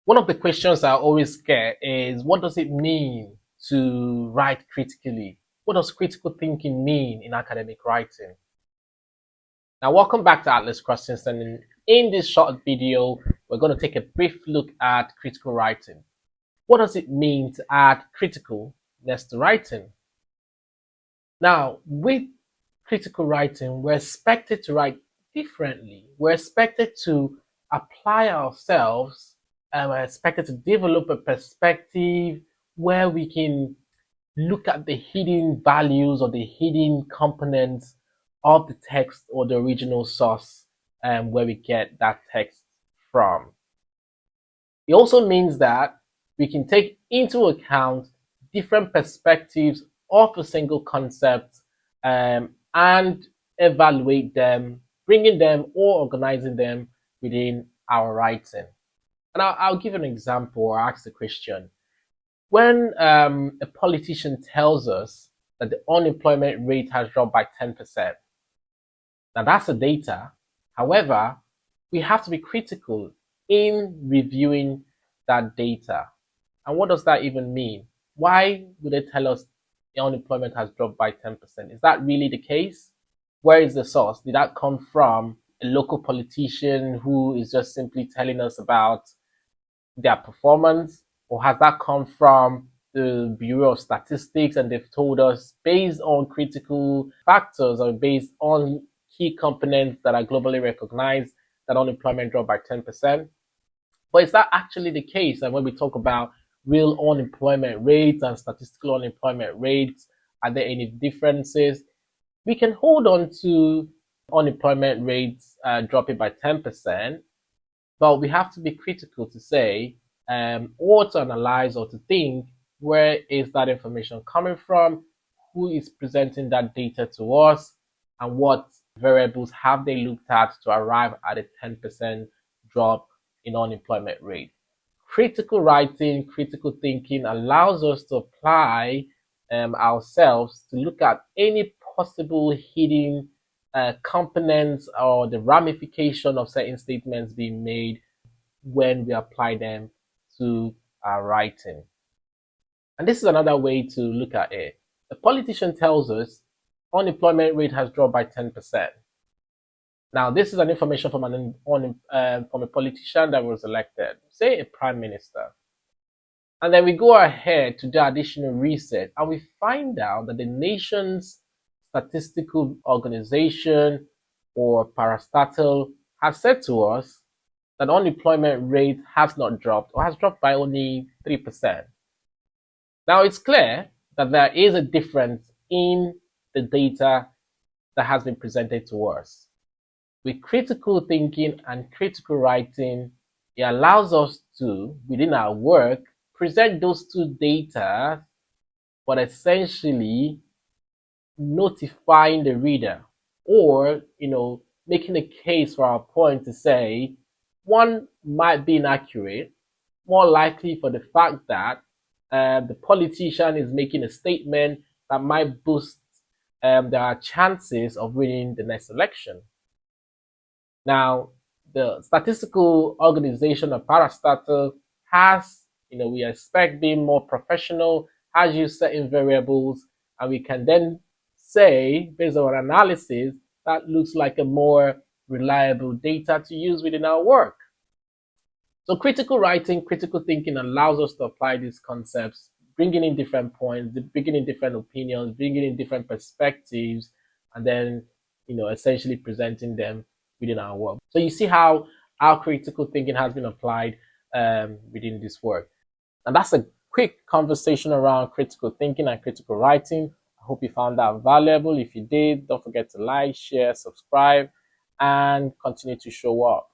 One of the questions I always get is, what does it mean to write critically? What does critical thinking mean in academic writing? Now, welcome back to Atlas Crossings, and in this short video, we're going to take a brief look at critical writing. What does it mean to add critical next to writing? Now, with critical writing, we're expected to write differently. We're expected to apply ourselves, and we're expected to develop a perspective where we can look at the hidden values or the hidden components of the text or the original source where we get that text from. It also means that we can take into account different perspectives of a single concept and evaluate them, bringing them or organizing them within our writing. And I'll give an example or ask the question. When a politician tells us that the unemployment rate has dropped by 10%, now that's the data. However, we have to be critical in reviewing that data. And what does that even mean? Why would they tell us the unemployment has dropped by 10%? Is that really the case? Where is the source? Did that come from a local politician who is just simply telling us about their performance? Or has that come from the Bureau of Statistics and they've told us based on critical factors or based on key components that are globally recognized that unemployment dropped by 10%? But is that actually the case? And when we talk about real unemployment rates and statistical unemployment rates, are there any differences? We can hold on to unemployment rates dropping by 10%, but we have to be critical to say or to analyze or to think, where is that information coming from? Who is presenting that data to us? And what variables have they looked at to arrive at a 10% drop in unemployment rate? Critical writing, critical thinking allows us to apply ourselves to look at any possible hidden components or the ramification of certain statements being made when we apply them to our writing. And this is another way to look at it. A politician tells us unemployment rate has dropped by 10%. Now, this is an information from from a politician that was elected, say a prime minister. And then we go ahead to do additional research and we find out that the nation's statistical organization or parastatal has said to us that unemployment rate has not dropped or has dropped by only 3%. Now, it's clear that there is a difference in the data that has been presented to us. With critical thinking and critical writing, it allows us to, within our work, present those two data, but essentially notifying the reader or, making a case for our point to say, one might be inaccurate, more likely for the fact that the politician is making a statement that might boost their chances of winning the next election. Now, the statistical organization of Parastatal has, we expect being more professional, has used certain variables, and we can then say, based on our analysis, that looks like a more reliable data to use within our work. So critical writing, critical thinking allows us to apply these concepts, bringing in different points, bringing in different opinions, bringing in different perspectives, and then, essentially presenting them within our work. So you see how our critical thinking has been applied within this work. And that's a quick conversation around critical thinking and critical writing. I hope you found that valuable. If you did, don't forget to like, share, subscribe, and continue to show up.